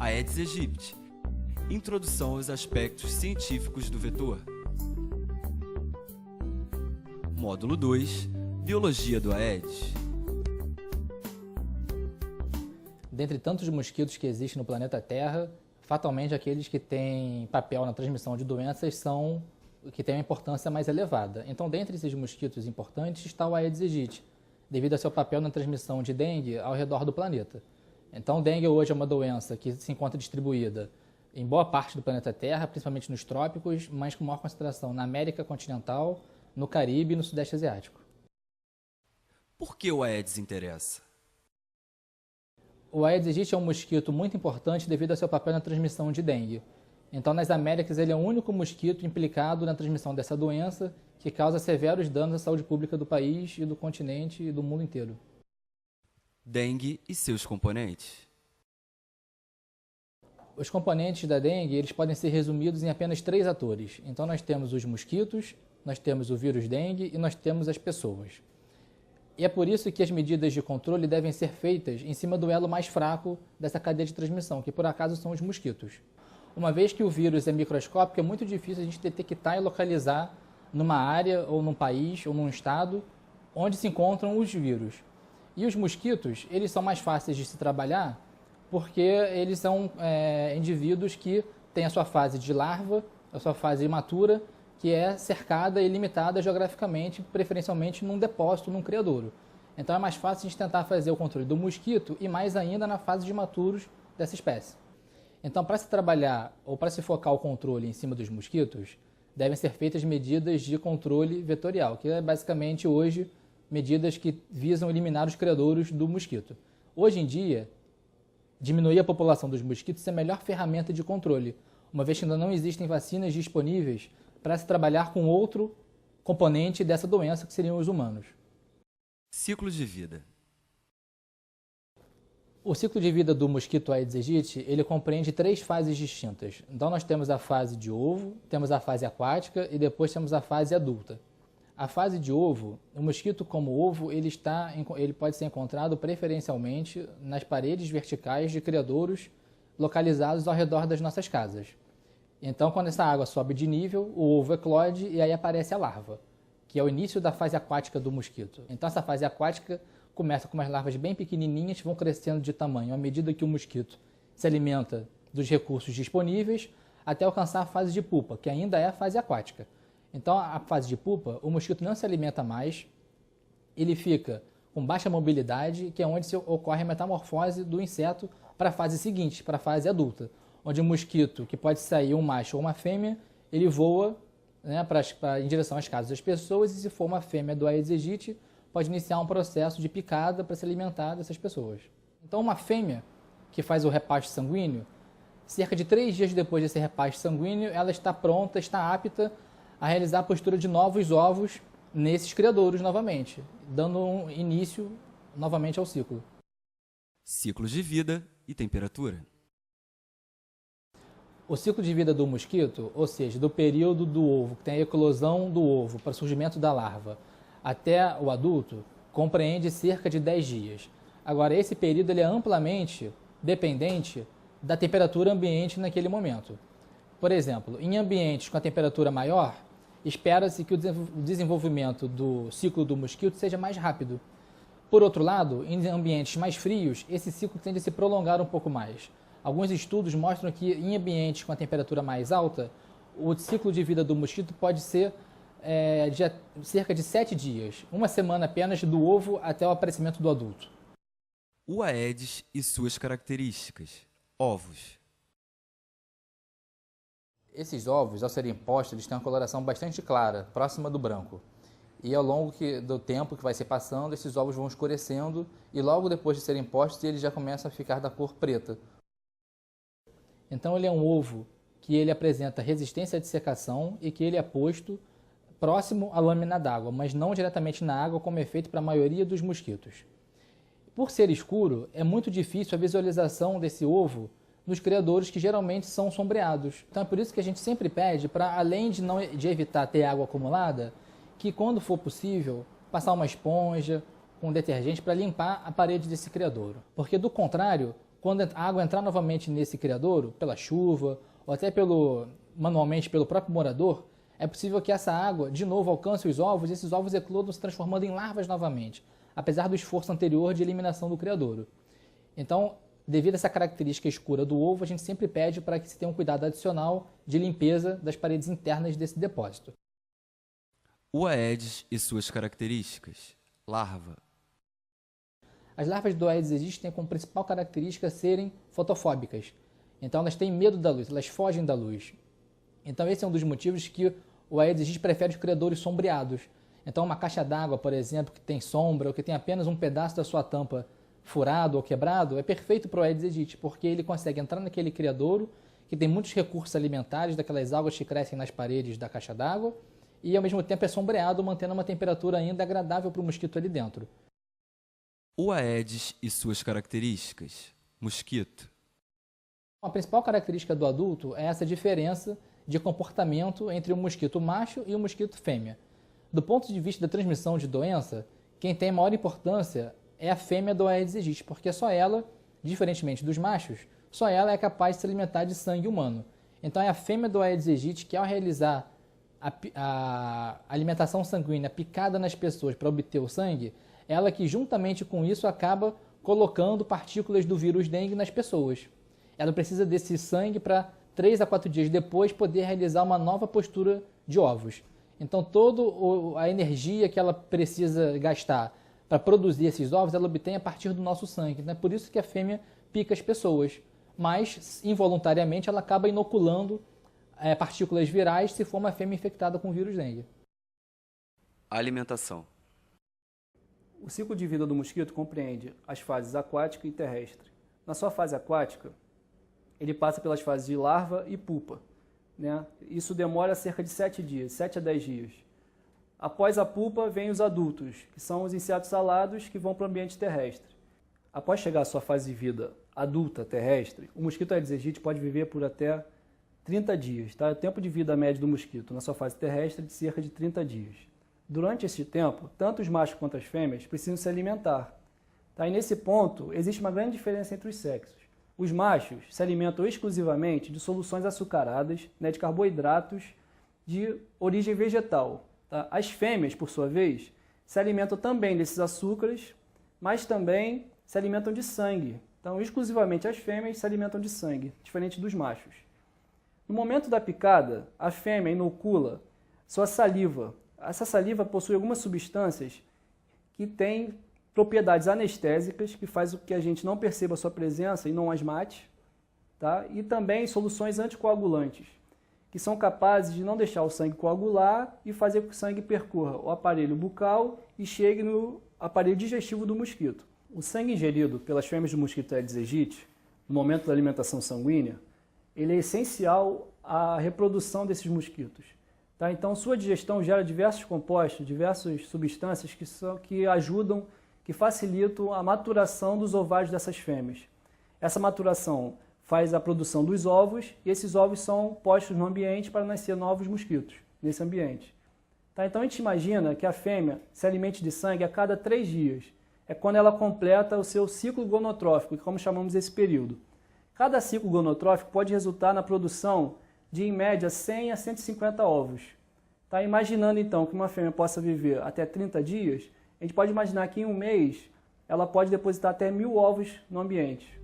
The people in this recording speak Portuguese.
Aedes aegypti. Introdução aos aspectos científicos do vetor. Módulo 2. Biologia do Aedes. Dentre tantos mosquitos que existem no planeta Terra, fatalmente aqueles que têm papel na transmissão de doenças são que têm uma importância mais elevada. Então, dentre esses mosquitos importantes está o Aedes aegypti, devido a seu papel na transmissão de dengue ao redor do planeta. Então, dengue hoje é uma doença que se encontra distribuída em boa parte do planeta Terra, principalmente nos trópicos, mas com maior concentração na América continental, no Caribe e no Sudeste Asiático. Por que o Aedes interessa? O Aedes aegypti é um mosquito muito importante devido ao seu papel na transmissão de dengue. Então, nas Américas, ele é o único mosquito implicado na transmissão dessa doença que causa severos danos à saúde pública do país e do continente e do mundo inteiro. Dengue e seus componentes. Os componentes da dengue eles podem ser resumidos em apenas 3 atores. Então, nós temos os mosquitos, nós temos o vírus dengue e nós temos as pessoas. E é por isso que as medidas de controle devem ser feitas em cima do elo mais fraco dessa cadeia de transmissão, que por acaso são os mosquitos. Uma vez que o vírus é microscópico, é muito difícil a gente detectar e localizar numa área, ou num país, ou num estado, onde se encontram os vírus. E os mosquitos, eles são mais fáceis de se trabalhar, porque eles são indivíduos que têm a sua fase de larva, a sua fase imatura, que é cercada e limitada geograficamente, preferencialmente num depósito, num criadouro. Então é mais fácil a gente tentar fazer o controle do mosquito e mais ainda na fase de imaturos dessa espécie. Então, para se trabalhar ou para se focar o controle em cima dos mosquitos, devem ser feitas medidas de controle vetorial, que é basicamente hoje medidas que visam eliminar os criadouros do mosquito. Hoje em dia, diminuir a população dos mosquitos é a melhor ferramenta de controle, uma vez que ainda não existem vacinas disponíveis para se trabalhar com outro componente dessa doença, que seriam os humanos. Ciclo de vida. O ciclo de vida do mosquito Aedes aegypti, ele compreende 3 fases distintas. Então, nós temos a fase de ovo, temos a fase aquática e depois temos a fase adulta. A fase de ovo, o mosquito como ovo, ele pode ser encontrado preferencialmente nas paredes verticais de criadouros localizados ao redor das nossas casas. Então, quando essa água sobe de nível, o ovo eclode e aí aparece a larva, que é o início da fase aquática do mosquito. Então, essa fase aquática começa com umas larvas bem pequenininhas que vão crescendo de tamanho à medida que o mosquito se alimenta dos recursos disponíveis até alcançar a fase de pupa, que ainda é a fase aquática. Então, a fase de pupa, o mosquito não se alimenta mais, ele fica com baixa mobilidade, que é onde ocorre a metamorfose do inseto para a fase seguinte, para a fase adulta, onde o mosquito, que pode sair um macho ou uma fêmea, ele voa em direção às casas das pessoas e se for uma fêmea do Aedes aegypti, pode iniciar um processo de picada para se alimentar dessas pessoas. Então, uma fêmea que faz o repasto sanguíneo, cerca de 3 dias depois desse repasto sanguíneo, ela está pronta, está apta a realizar a postura de novos ovos nesses criadouros novamente, dando início novamente ao ciclo. Ciclo de vida e temperatura. O ciclo de vida do mosquito, ou seja, do período do ovo, que tem a eclosão do ovo para o surgimento da larva, até o adulto, compreende cerca de 10 dias. Agora, esse período ele é amplamente dependente da temperatura ambiente naquele momento. Por exemplo, em ambientes com a temperatura maior, espera-se que o desenvolvimento do ciclo do mosquito seja mais rápido. Por outro lado, em ambientes mais frios, esse ciclo tende a se prolongar um pouco mais. Alguns estudos mostram que em ambientes com a temperatura mais alta, o ciclo de vida do mosquito pode ser de cerca de 7 dias, uma semana apenas do ovo até o aparecimento do adulto. O Aedes e suas características. Ovos. Esses ovos, ao serem postos, eles têm uma coloração bastante clara, próxima do branco. E ao longo do tempo que vai se passando, esses ovos vão escurecendo e logo depois de serem postos, eles já começam a ficar da cor preta. Então ele é um ovo que ele apresenta resistência à dissecação e que ele é posto próximo à lâmina d'água, mas não diretamente na água como é feito para a maioria dos mosquitos. Por ser escuro, é muito difícil a visualização desse ovo nos criadouros que geralmente são sombreados. Então é por isso que a gente sempre pede para, além de evitar ter água acumulada, que quando for possível, passar uma esponja com detergente para limpar a parede desse criadouro. Porque do contrário, quando a água entrar novamente nesse criadouro, pela chuva, ou até manualmente pelo próprio morador, é possível que essa água de novo alcance os ovos e esses ovos eclodam se transformando em larvas novamente, apesar do esforço anterior de eliminação do criadouro. Então, devido a essa característica escura do ovo, a gente sempre pede para que se tenha um cuidado adicional de limpeza das paredes internas desse depósito. O Aedes e suas características. Larva. As larvas do Aedes aegypti têm como principal característica serem fotofóbicas. Então elas têm medo da luz, elas fogem da luz. Então esse é um dos motivos que o Aedes aegypti prefere os criadouros sombreados. Então uma caixa d'água, por exemplo, que tem sombra ou que tem apenas um pedaço da sua tampa furado ou quebrado, é perfeito para o Aedes aegypti, porque ele consegue entrar naquele criadouro que tem muitos recursos alimentares, daquelas algas que crescem nas paredes da caixa d'água, e ao mesmo tempo é sombreado, mantendo uma temperatura ainda agradável para o mosquito ali dentro. O Aedes e suas características. Mosquito. A principal característica do adulto é essa diferença de comportamento entre o mosquito macho e o mosquito fêmea. Do ponto de vista da transmissão de doença, quem tem maior importância é a fêmea do Aedes aegypti, porque só ela, diferentemente dos machos, só ela é capaz de se alimentar de sangue humano. Então é a fêmea do Aedes aegypti que, ao realizar a alimentação sanguínea picada nas pessoas para obter o sangue, ela que juntamente com isso acaba colocando partículas do vírus dengue nas pessoas. Ela precisa desse sangue para 3 a 4 dias depois poder realizar uma nova postura de ovos. Então toda a energia que ela precisa gastar para produzir esses ovos, ela obtém a partir do nosso sangue. É por isso que a fêmea pica as pessoas, mas involuntariamente ela acaba inoculando partículas virais se for uma fêmea infectada com o vírus dengue. Alimentação. O ciclo de vida do mosquito compreende as fases aquática e terrestre. Na sua fase aquática, ele passa pelas fases de larva e pupa, né? Isso demora cerca de 7 dias, 7 a 10 dias. Após a pupa, vêm os adultos, que são os insetos alados que vão para o ambiente terrestre. Após chegar à sua fase de vida adulta terrestre, o mosquito Aedes aegypti pode viver por até 30 dias. Tá? O tempo de vida médio do mosquito na sua fase terrestre é de cerca de 30 dias. Durante esse tempo, tanto os machos quanto as fêmeas precisam se alimentar. Tá? E nesse ponto, existe uma grande diferença entre os sexos. Os machos se alimentam exclusivamente de soluções açucaradas, né, de carboidratos de origem vegetal. Tá? As fêmeas, por sua vez, se alimentam também desses açúcares, mas também se alimentam de sangue. Então, exclusivamente as fêmeas se alimentam de sangue, diferente dos machos. No momento da picada, a fêmea inocula sua saliva. Essa saliva possui algumas substâncias que têm propriedades anestésicas, que faz com que a gente não perceba a sua presença e não as mate, tá? E também soluções anticoagulantes, que são capazes de não deixar o sangue coagular e fazer com que o sangue percorra o aparelho bucal e chegue no aparelho digestivo do mosquito. O sangue ingerido pelas fêmeas do mosquito Aedes aegypti, no momento da alimentação sanguínea, ele é essencial à reprodução desses mosquitos. Tá? Então, sua digestão gera diversos compostos, diversas substâncias que ajudam, que facilitam a maturação dos ovários dessas fêmeas. Essa maturação faz a produção dos ovos e esses ovos são postos no ambiente para nascer novos mosquitos nesse ambiente. Tá? Então, a gente imagina que a fêmea se alimente de sangue a cada 3 dias. É quando ela completa o seu ciclo gonotrófico, como chamamos esse período. Cada ciclo gonotrófico pode resultar na produção de, em média, 100 a 150 ovos. Tá? Imaginando, então, que uma fêmea possa viver até 30 dias, a gente pode imaginar que em um mês ela pode depositar até 1000 ovos no ambiente.